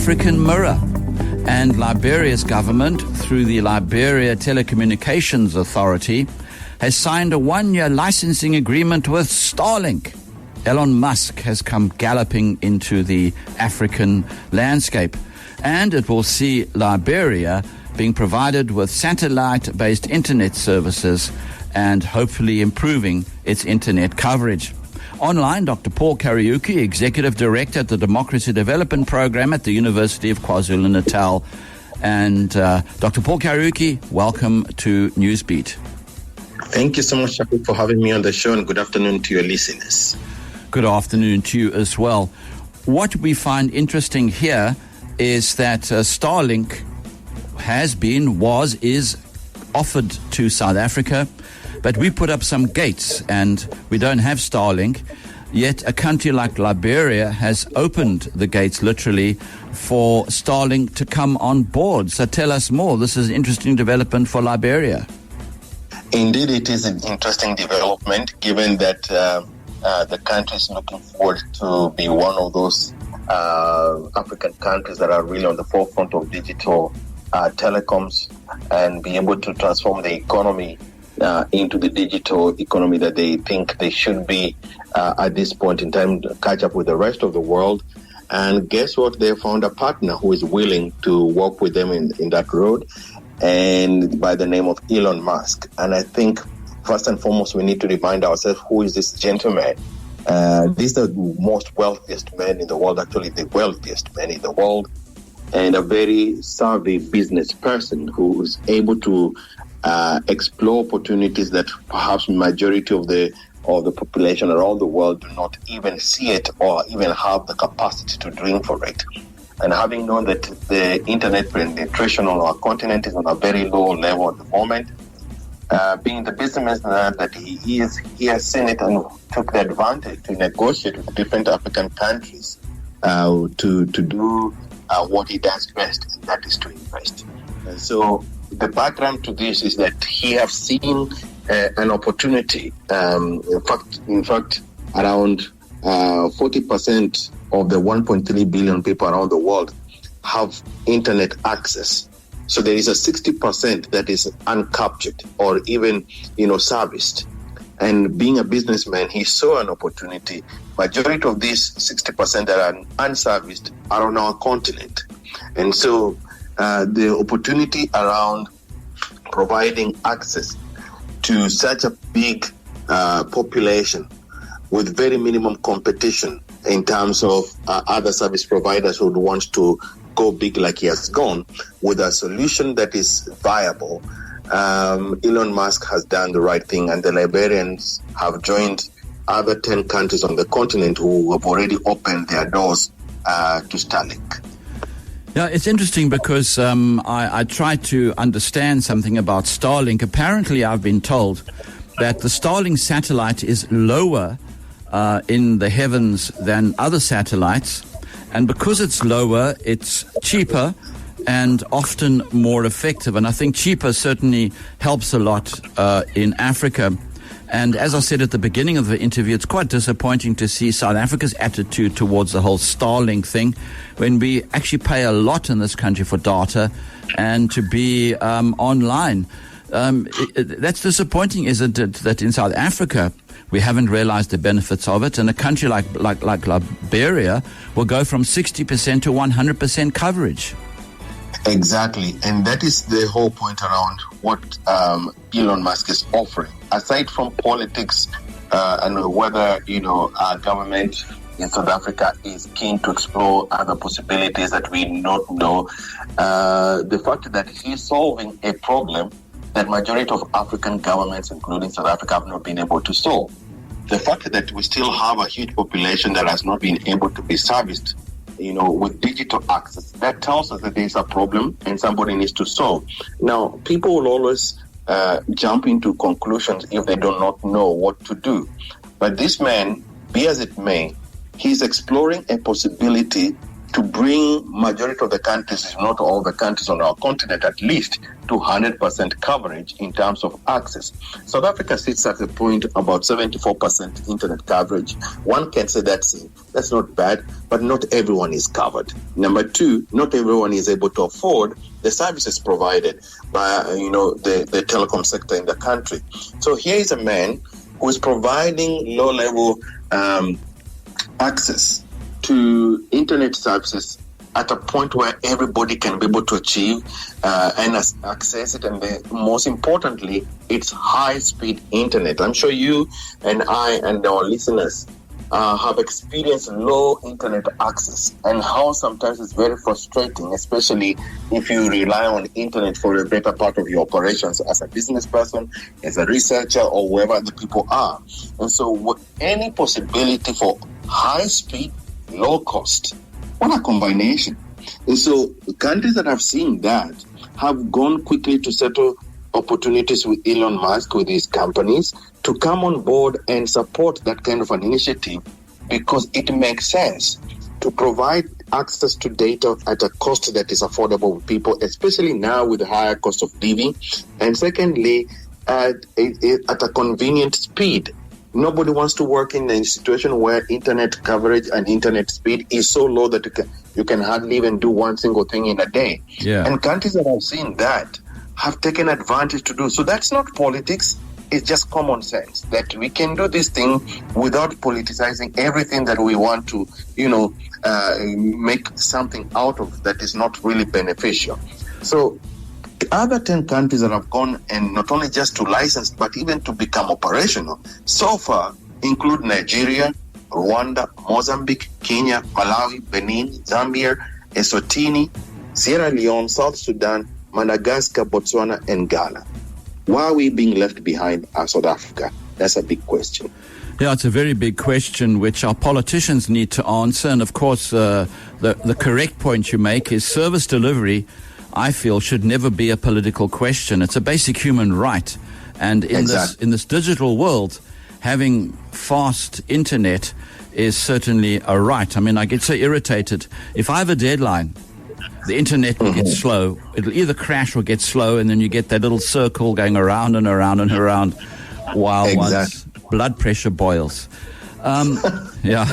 African mirror. And Liberia's government, through the Liberia Telecommunications Authority, has signed a 1-year licensing agreement with Starlink. Elon Musk has come galloping into the African landscape, and it will see Liberia being provided with satellite-based internet services and hopefully improving its internet coverage. Online, Dr. Paul Kariuki, Executive Director at the Democracy Development Program at the University of KwaZulu Natal. And Dr. Paul Kariuki, welcome to Newsbeat. Thank you so much, Shafiq, for having me on the show, and good afternoon to your listeners. Good afternoon to you as well. What we find interesting here is that Starlink is offered to South Africa, but we put up some gates and we don't have Starlink. Yet a country like Liberia has opened the gates literally for Starlink to come on board. So tell us more. This is an interesting development for Liberia. Indeed, it is an interesting development, given that the country is looking forward to be one of those African countries that are really on the forefront of digital telecoms and be able to transform the economy into the digital economy that they think they should be at this point in time to catch up with the rest of the world. And guess what? They found a partner who is willing to work with them in that road, and by the name of Elon Musk. And I think first and foremost, we need to remind ourselves, who is this gentleman? This is the most wealthiest man in the world, actually the wealthiest man in the world, and a very savvy business person who is able to explore opportunities that perhaps majority of the population around the world do not even see it or even have the capacity to dream for it. And having known that the internet penetration on our continent is on a very low level at the moment, being the businessman that he is, he has seen it and took the advantage to negotiate with different African countries to do what he does best, and that is to invest. And so the background to this is that he has seen an opportunity. In fact, around 40% of the 1.3 billion people around the world have internet access. So there is a 60% that is uncaptured or even, serviced. And being a businessman, he saw an opportunity. Majority of these 60% that are unserviced are on our continent. And so the opportunity around providing access to such a big population with very minimum competition in terms of other service providers who would want to go big like he has gone, with a solution that is viable, Elon Musk has done the right thing, and the Liberians have joined other 10 countries on the continent who have already opened their doors to Starlink. Yeah, it's interesting because I tried to understand something about Starlink. Apparently, I've been told that the Starlink satellite is lower in the heavens than other satellites. And because it's lower, it's cheaper and often more effective. And I think cheaper certainly helps a lot in Africa. And as I said at the beginning of the interview, it's quite disappointing to see South Africa's attitude towards the whole Starlink thing, when we actually pay a lot in this country for data and to be online. That's disappointing, isn't it, that in South Africa we haven't realized the benefits of it, and a country like Liberia will go from 60% to 100% coverage. Exactly, and that is the whole point around what Elon Musk is offering. Aside from politics and whether our government in South Africa is keen to explore other possibilities that we not know, the fact that he's solving a problem that majority of African governments, including South Africa, have not been able to solve. The fact that we still have a huge population that has not been able to be serviced, with digital access, that tells us that there's a problem and somebody needs to solve. Now, people will always jump into conclusions if they do not know what to do. But this man, be as it may, he's exploring a possibility to bring majority of the countries, if not all the countries on our continent, at least to 100% coverage in terms of access. South Africa sits at a point about 74% internet coverage. One can say that's not bad, but not everyone is covered. Number two, not everyone is able to afford the services provided by the telecom sector in the country. So here is a man who is providing low-level access to internet services at a point where everybody can be able to achieve and access it, and most importantly, it's high-speed internet. I'm sure you and I and our listeners have experienced low internet access and how sometimes it's very frustrating, especially if you rely on internet for a better part of your operations as a business person, as a researcher, or wherever the people are. And so any possibility for high speed, low cost, what a combination. And so countries that have seen that have gone quickly to settle opportunities with Elon Musk, with his companies, to come on board and support that kind of an initiative, because it makes sense to provide access to data at a cost that is affordable for people, especially now with the higher cost of living. And secondly, at a convenient speed. Nobody wants to work in a situation where internet coverage and internet speed is so low that you can hardly even do one single thing in a day. Yeah. And countries that have seen that have taken advantage to do. So that's not politics. It's just common sense that we can do this thing without politicizing everything that we want to, make something out of that is not really beneficial. So the other 10 countries that have gone, and not only just to license, but even to become operational so far, include Nigeria, Rwanda, Mozambique, Kenya, Malawi, Benin, Zambia, Eswatini, Sierra Leone, South Sudan, Madagascar, Botswana, and Ghana. Why are we being left behind as South Africa? That's a big question. Yeah, it's a very big question which our politicians need to answer. And of course, the correct point you make is service delivery, I feel, should never be a political question. It's a basic human right. And in this digital world, having fast internet is certainly a right. I mean, I get so irritated. If I have a deadline, the internet will get slow. It'll either crash or get slow, and then you get that little circle going around and around and around while one's blood pressure boils. Yeah.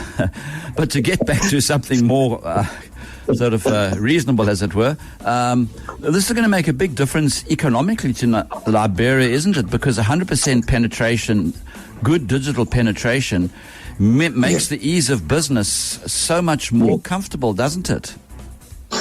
But to get back to something more sort of reasonable, as it were, this is going to make a big difference economically to Liberia, isn't it? Because 100% penetration, good digital penetration, makes the ease of business so much more comfortable, doesn't it?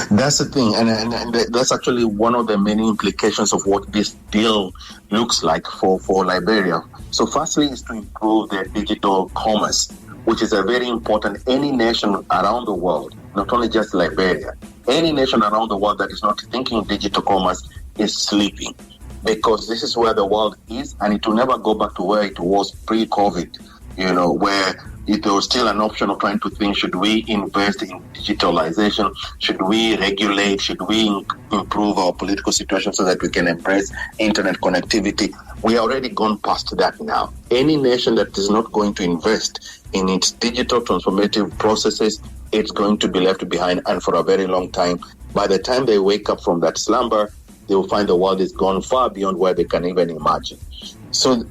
That's the thing, and that's actually one of the many implications of what this deal looks like for Liberia. So firstly is to improve their digital commerce, which is a very important. Any nation around the world, not only just Liberia, any nation around the world that is not thinking digital commerce is sleeping, because this is where the world is, and it will never go back to where it was pre-COVID, where there was still an option of trying to think, should we invest in digitalization? Should we regulate? Should we improve our political situation so that we can embrace internet connectivity? We are already gone past that now. Any nation that is not going to invest in its digital transformative processes, it's going to be left behind, and for a very long time. By the time they wake up from that slumber, they will find the world is gone far beyond where they can even imagine. So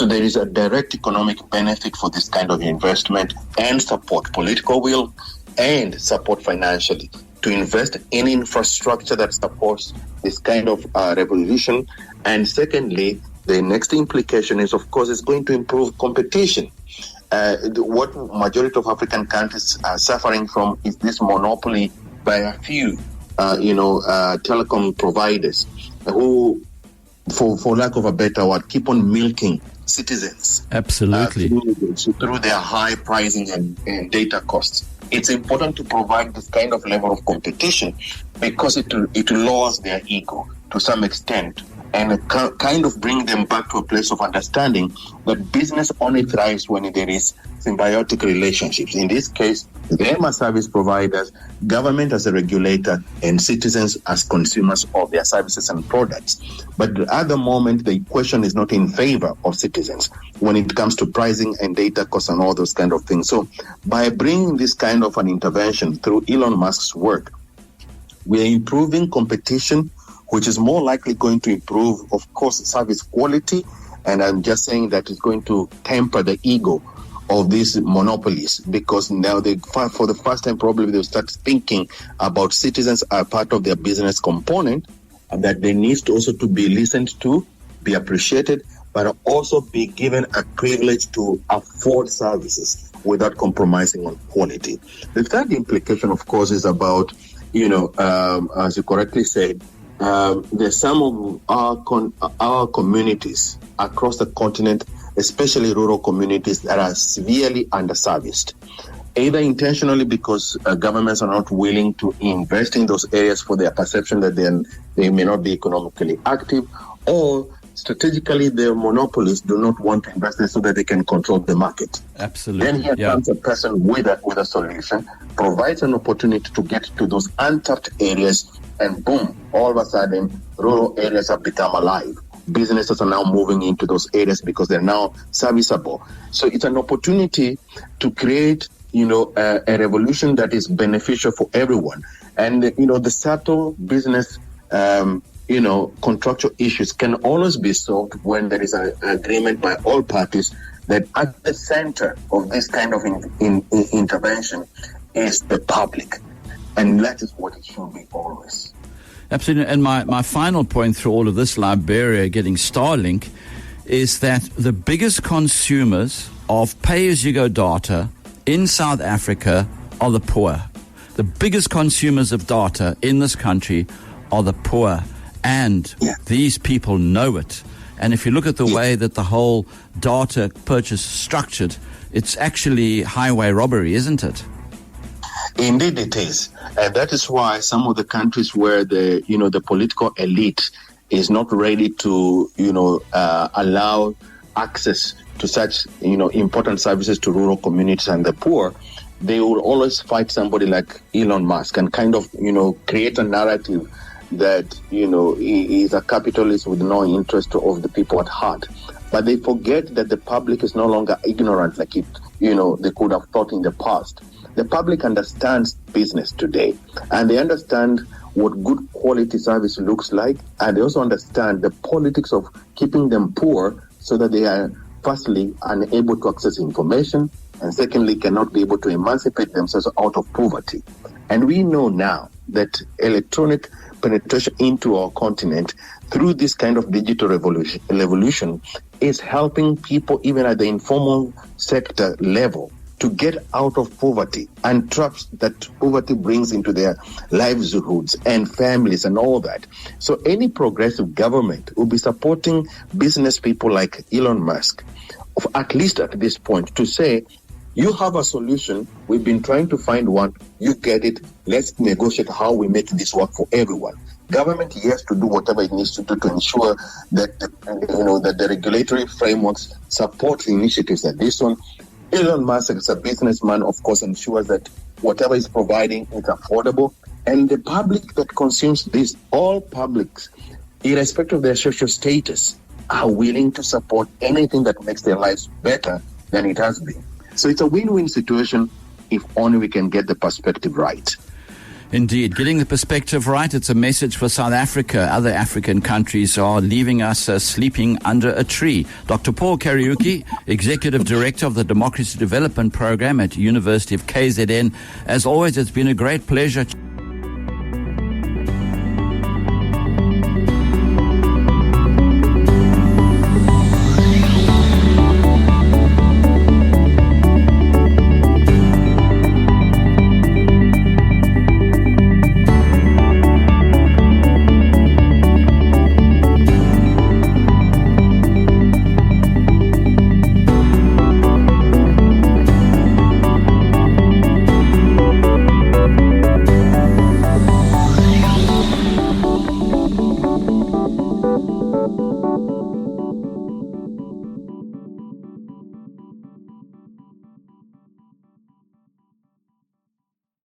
there is a direct economic benefit for this kind of investment and support, political will and support financially, to invest in infrastructure that supports this kind of revolution. And secondly, the next implication is, of course, it's going to improve competition. What majority of African countries are suffering from is this monopoly by a few, telecom providers who, for lack of a better word, keep on milking citizens. Absolutely. Through their high pricing and data costs. It's important to provide this kind of level of competition because it lowers their ego to some extent and kind of bring them back to a place of understanding that business only thrives when there is symbiotic relationships. In this case, them as service providers, government as a regulator, and citizens as consumers of their services and products. But at the moment, the equation is not in favor of citizens when it comes to pricing and data costs and all those kind of things. So by bringing this kind of an intervention through Elon Musk's work, we are improving competition, which is more likely going to improve, of course, service quality. And I'm just saying that it's going to temper the ego of these monopolies, because now for the first time probably they'll start thinking about citizens are part of their business component, and that they need to also to be listened to, be appreciated, but also be given a privilege to afford services without compromising on quality. The third implication, of course, is about, as you correctly said, there's some of our communities across the continent, especially rural communities, that are severely underserviced, either intentionally because governments are not willing to invest in those areas for their perception that they may not be economically active, or strategically the monopolists do not want to invest there so that they can control the market. Absolutely. Then here comes a person with a solution, provides an opportunity to get to those untapped areas, and boom, all of a sudden, rural areas have become alive. Businesses are now moving into those areas because they're now serviceable. So it's an opportunity to create, a revolution that is beneficial for everyone. And, the subtle business, contractual issues can always be solved when there is an agreement by all parties that at the center of this kind of intervention is the public. And that is what it should be always. Absolutely. And my final point through all of this, Liberia getting Starlink, is that the biggest consumers of pay-as-you-go data in South Africa are the poor. The biggest consumers of data in this country are the poor. And these people know it. And if you look at the way that the whole data purchase is structured, it's actually highway robbery, isn't it? Indeed it is. And that is why some of the countries where the political elite is not ready to, allow access to such, important services to rural communities and the poor, they will always fight somebody like Elon Musk and kind of, create a narrative that, he is a capitalist with no interest of the people at heart. But they forget that the public is no longer ignorant like they could have thought in the past. The public understands business today, and they understand what good quality service looks like, and they also understand the politics of keeping them poor so that they are, firstly, unable to access information, and secondly, cannot be able to emancipate themselves out of poverty. And we know now that electronic penetration into our continent through this kind of digital revolution is helping people even at the informal sector level to get out of poverty and traps that poverty brings into their livelihoods and families and all that. So any progressive government will be supporting business people like Elon Musk, at least at this point, to say, you have a solution, we've been trying to find one, you get it, let's negotiate how we make this work for everyone. Government has to do whatever it needs to do to ensure that that the regulatory frameworks support initiatives like this one. Elon Musk, as a businessman, of course, ensures that whatever is providing is affordable. And the public that consumes this, all publics, irrespective of their social status, are willing to support anything that makes their lives better than it has been. So it's a win-win situation if only we can get the perspective right. Indeed. Getting the perspective right, it's a message for South Africa. Other African countries are leaving us sleeping under a tree. Dr. Paul Kariuki, Executive Director of the Democracy Development Program at University of KZN. As always, it's been a great pleasure.